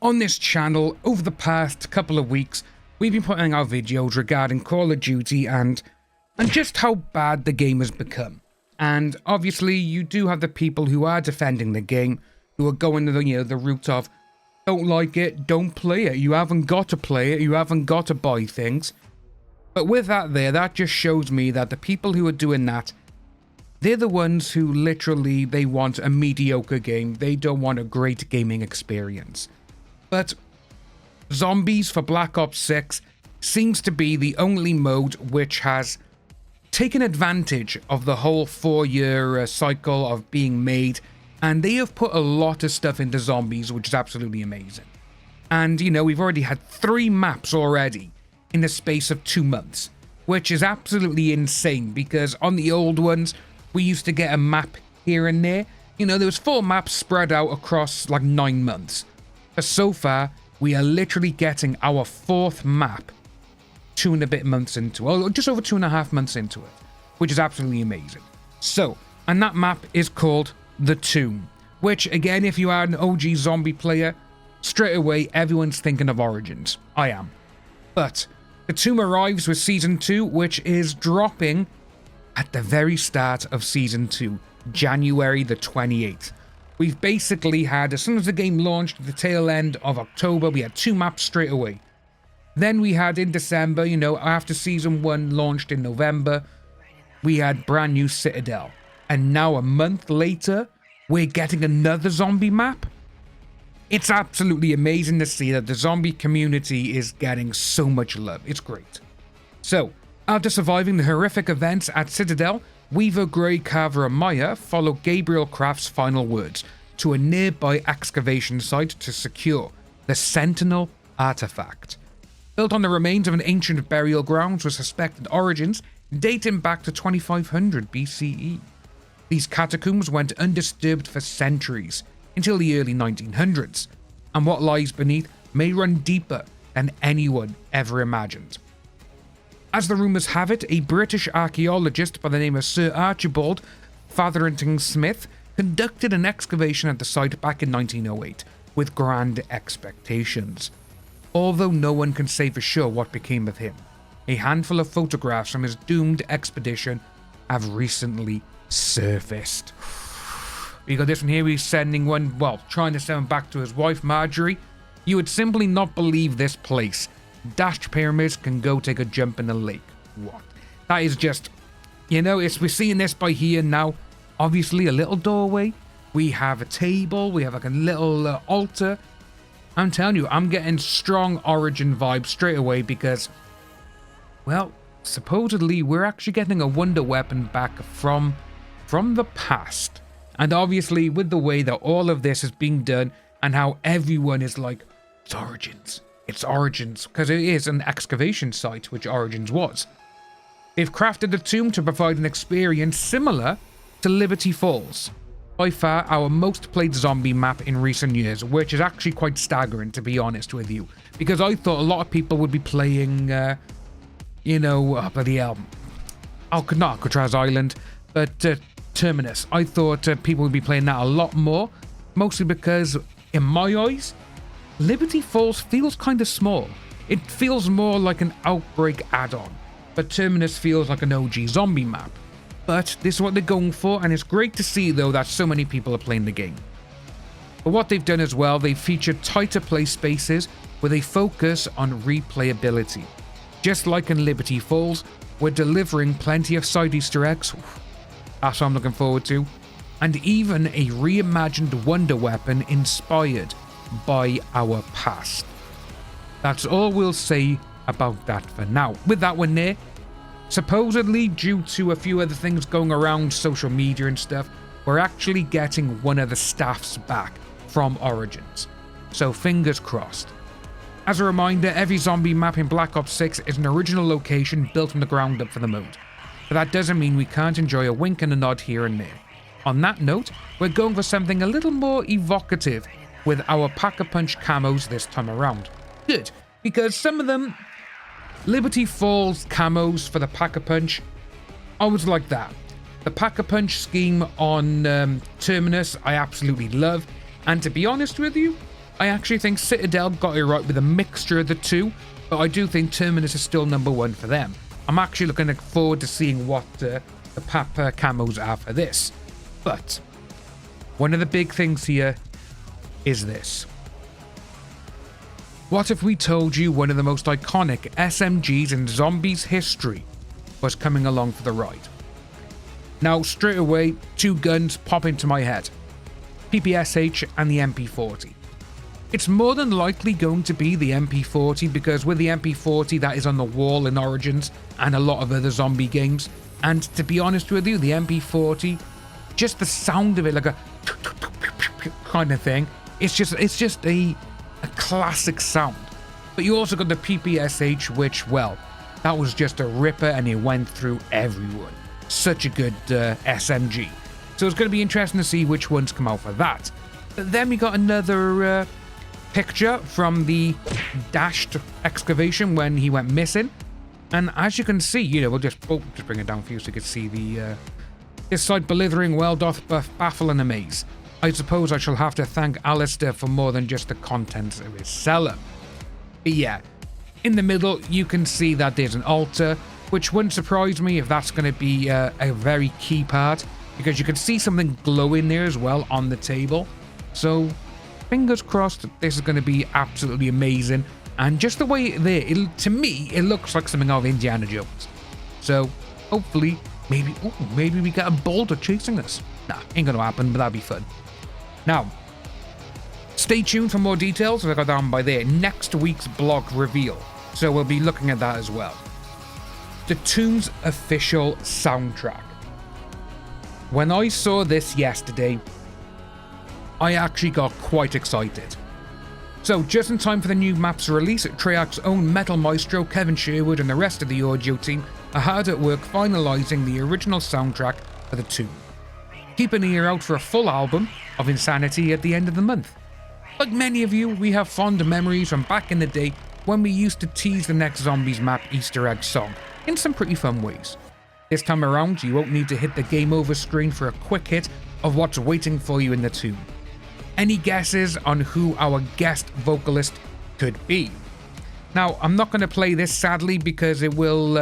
On this channel, over the past couple of weeks, we've been putting out videos regarding Call of Duty and just how bad the game has become. And obviously, you do have the people who are defending the game, who are going the route of, don't like it, don't play it, you haven't got to play it, you haven't got to buy things. But with that there, that just shows me that the people who are doing that, they're the ones who literally, they want a mediocre game, they don't want a great gaming experience. But Zombies for Black Ops 6 seems to be the only mode which has taken advantage of the whole 4-year cycle of being made, and they have put a lot of stuff into Zombies, which is absolutely amazing. And, we've already had 3 maps already in the space of 2 months, which is absolutely insane, because on the old ones, we used to get a map here and there. There was 4 maps spread out across like 9 months. But so far, we are literally getting our 4th map 2 and a bit months into, or just over 2.5 months into it, which is absolutely amazing. So, and that map is called The Tomb, which again, if you are an OG zombie player, straight away everyone's thinking of Origins. I am. But The Tomb arrives with Season 2, which is dropping at the very start of Season 2, January the 28th. We've basically had, as soon as the game launched at the tail end of October, we had 2 maps straight away. Then we had in December, after Season 1 launched in November, we had brand new Citadel. And now a month later, we're getting another zombie map. It's absolutely amazing to see that the zombie community is getting so much love. It's great. So, after surviving the horrific events at Citadel, Weaver, Gray, Carver and Maya follow Gabriel Craft's final words to a nearby excavation site to secure the Sentinel artifact. Built on the remains of an ancient burial grounds with suspected origins dating back to 2500 BCE. These catacombs went undisturbed for centuries, until the early 1900s, and what lies beneath may run deeper than anyone ever imagined. As the rumours have it, a British archaeologist by the name of Sir Archibald Fotherington Smith conducted an excavation at the site back in 1908 with grand expectations. Although no one can say for sure what became of him, a handful of photographs from his doomed expedition have recently surfaced. We got this one here, he's sending one, trying to send back to his wife Marjorie. You would simply not believe this place. Dashed pyramids can go take a jump in the lake. What? That is just, we're seeing this by here now. Obviously a little doorway. We have a table. We have like a little altar. I'm telling you, I'm getting strong Origin vibes straight away because, supposedly we're actually getting a wonder weapon back from the past. And obviously with the way that all of this is being done and how everyone is like, it's Origins. It's Origins, because it is an excavation site, which Origins was. They've crafted the tomb to provide an experience similar to Liberty Falls. By far our most played zombie map in recent years, which is actually quite staggering, to be honest with you. Because I thought a lot of people would be playing, bloody hell. Not Alcatraz Island, but Terminus. I thought people would be playing that a lot more, mostly because, in my eyes, Liberty Falls feels kind of small. It feels more like an Outbreak add-on, but Terminus feels like an OG zombie map. But this is what they're going for, and it's great to see though that so many people are playing the game. But what they've done as well, they've featured tighter play spaces with a focus on replayability. Just like in Liberty Falls, we're delivering plenty of side Easter eggs. That's what I'm looking forward to. And even a reimagined wonder weapon inspired by our past. That's all we'll say about that for now. With that one there, supposedly due to a few other things going around social media and stuff, we're actually getting one of the staffs back from Origins. So fingers crossed. As a reminder, every zombie map in Black Ops 6 is an original location built from the ground up for the mode. But that doesn't mean we can't enjoy a wink and a nod here and there. On that note, we're going for something a little more evocative with our Pack-a-Punch camos this time around. Good, because some of them, Liberty Falls camos for the Pack-a-Punch, I was like that. The Pack-a-Punch scheme on Terminus, I absolutely love. And to be honest with you, I actually think Citadel got it right with a mixture of the two, but I do think Terminus is still number one for them. I'm actually looking forward to seeing what the Papa camos are for this. But one of the big things here is this. What if we told you one of the most iconic SMGs in zombies history was coming along for the ride? Now, straight away, two guns pop into my head. PPSH and the MP40. It's more than likely going to be the MP40 because with the MP40 that is on the wall in Origins and a lot of other zombie games. And to be honest with you, the MP40, just the sound of it, like a kind of thing, it's just a classic sound. But you also got the PPSH, which, well, that was just a ripper and it went through everyone. Such a good SMG. So it's going to be interesting to see which ones come out for that. But then we got another picture from the dashed excavation when he went missing. And as you can see, we'll just bring it down for you so you can see the this sight blithering well doth baffle and amaze. I suppose I shall have to thank Alistair for more than just the contents of his cellar. But yeah, in the middle you can see that there's an altar, which wouldn't surprise me if that's going to be a very key part, because you can see something glowing there as well on the table. So fingers crossed this is going to be absolutely amazing. And just the way there, to me, it looks like something out of Indiana Jones. So hopefully, maybe we get a boulder chasing us. Nah, ain't gonna happen, but that'd be fun. Now, stay tuned for more details, as I got down by there. Next week's blog reveal. So we'll be looking at that as well. The Tomb's official soundtrack. When I saw this yesterday, I actually got quite excited. So, just in time for the new map's release, Treyarch's own metal maestro Kevin Sherwood and the rest of the audio team are hard at work finalising the original soundtrack for The Tomb. Keep an ear out for a full album of insanity at the end of the month. Like many of you, we have fond memories from back in the day when we used to tease the next Zombies map Easter egg song in some pretty fun ways. This time around, you won't need to hit the game over screen for a quick hit of what's waiting for you in The Tomb. Any guesses on who our guest vocalist could be? Now, I'm not going to play this sadly because it will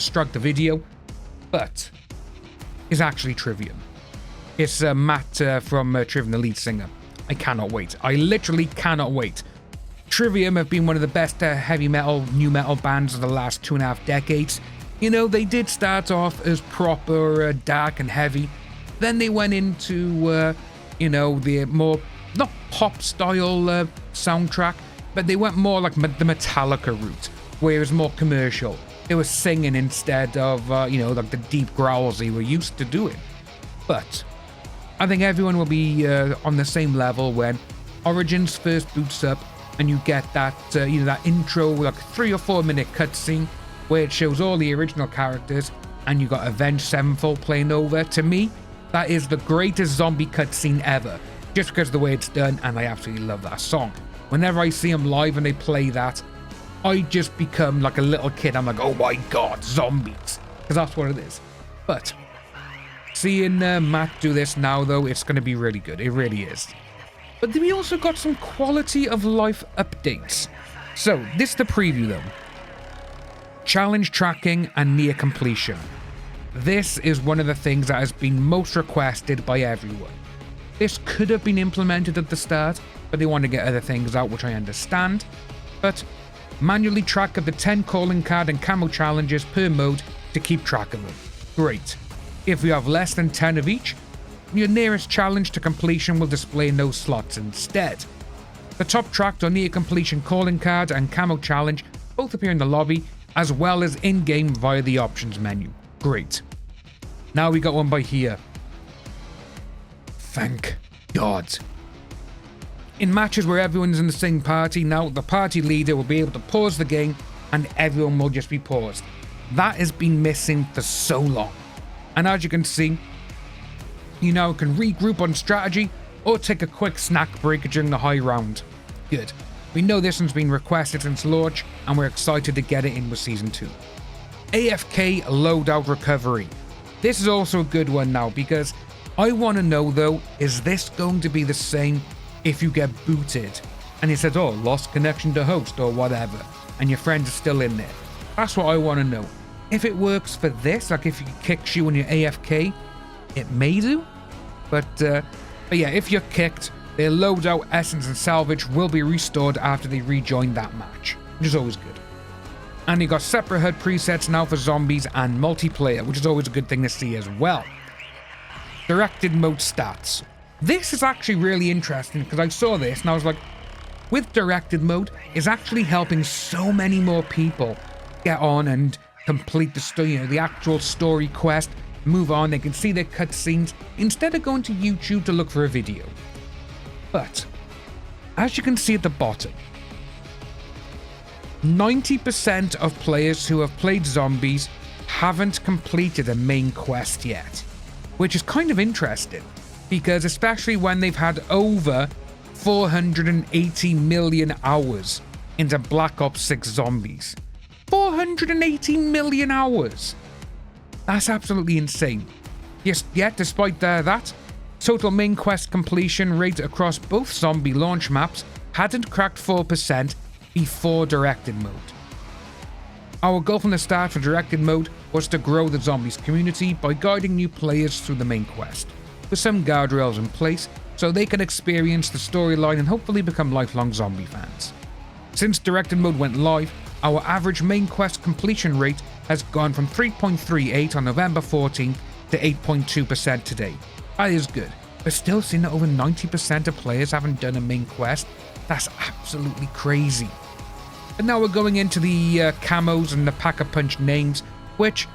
strike the video, but it's actually Trivium. It's Matt from Trivium, the lead singer. I cannot wait. I literally cannot wait. Trivium have been one of the best heavy metal, new metal bands of the last 2.5 decades. They did start off as proper dark and heavy. Then they went into the more, not pop style soundtrack, but they went more like the Metallica route, where it was more commercial. They were singing instead of, like the deep growls they were used to doing. But I think everyone will be on the same level when Origins first boots up and you get that, that intro, like 3 or 4 minute cutscene where it shows all the original characters and you got Avenged Sevenfold playing over. To me, that is the greatest zombie cutscene ever, just because of the way it's done, and I absolutely love that song. Whenever I see them live and they play that, I just become like a little kid. I'm like, oh my god, zombies, because that's what it is. But seeing Matt do this now, though, it's going to be really good. It really is. But then we also got some quality of life updates. So this is the preview, though. Challenge tracking and near completion. This is one of the things that has been most requested by everyone. This could have been implemented at the start, but they want to get other things out, which I understand. But manually track up to 10 calling card and camo challenges per mode to keep track of them. Great. If you have less than 10 of each, your nearest challenge to completion will display in those slots instead. The top tracked or near completion calling card and camo challenge both appear in the lobby, as well as in-game via the options menu. Great. Now we got one by here. Thank God. In matches where everyone's in the same party, now the party leader will be able to pause the game and everyone will just be paused. That has been missing for so long. And as you can see, you now can regroup on strategy or take a quick snack break during the high round. Good. We know this one's been requested since launch and we're excited to get it in with Season 2. AFK loadout recovery. This is also a good one now because I want to know though, is this going to be the same if you get booted and it says, oh, lost connection to host or whatever, and your friends are still in there. That's what I want to know. If it works for this, like if it kicks you when you're AFK, it may do. But yeah, if you're kicked, their loadout, essence, and salvage will be restored after they rejoin that match, which is always good. And you got separate HUD presets now for zombies and multiplayer, which is always a good thing to see as well. Directed mode stats. This is actually really interesting because I saw this and I was like, with directed mode, it's actually helping so many more people get on and complete the story, the actual story quest, move on. They can see their cutscenes instead of going to YouTube to look for a video. But as you can see at the bottom, 90% of players who have played zombies haven't completed a main quest yet, which is kind of interesting because especially when they've had over 480 million hours into Black Ops 6 Zombies. 480 million hours! That's absolutely insane. Yes, yet despite that, total main quest completion rate across both zombie launch maps hadn't cracked 4% before directed mode. Our goal from the start for directed mode was to grow the zombies community by guiding new players through the main quest, with some guardrails in place so they can experience the storyline and hopefully become lifelong zombie fans. Since directed mode went live, our average main quest completion rate has gone from 3.38 on November 14th to 8.2% today. That is good, but still seeing that over 90% of players haven't done a main quest, that's absolutely crazy. But now we're going into the camos and the Pack-a-Punch names, which,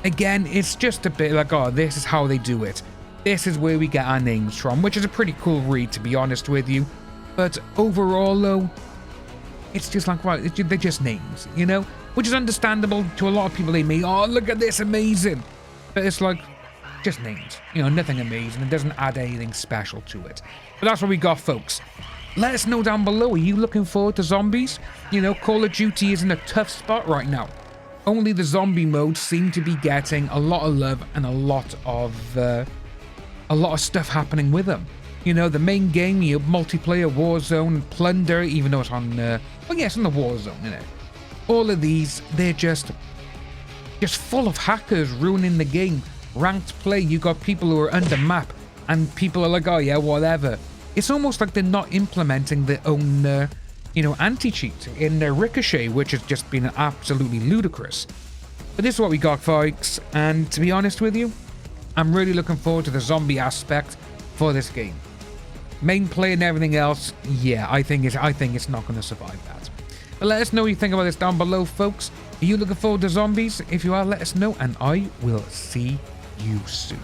again, it's just a bit like, oh, this is how they do it. This is where we get our names from, which is a pretty cool read, to be honest with you. But overall, though, it's just like, right, they're just names, you know? Which is understandable to a lot of people. They may, oh, look at this, amazing. But it's like, just names. You know, nothing amazing. It doesn't add anything special to it. But that's what we got, folks. Let us know down below. Are you looking forward to zombies? You know, Call of Duty is in a tough spot right now. Only the zombie modes seem to be getting a lot of love and a lot of stuff happening with them. You know, the main game, you have multiplayer, Warzone, Plunder, even though it's on, well, yes, on the Warzone, you know. All of these, they're just full of hackers ruining the game. Ranked play, you got people who are under map, and people are like, oh yeah, whatever. It's almost like they're not implementing their own, anti-cheat in their Ricochet, which has just been absolutely ludicrous. But this is what we got, folks, and to be honest with you, I'm really looking forward to the zombie aspect for this game. Main play and everything else, yeah, I think it's not going to survive that. But let us know what you think about this down below, folks. Are you looking forward to zombies? If you are, let us know, and I will see you soon.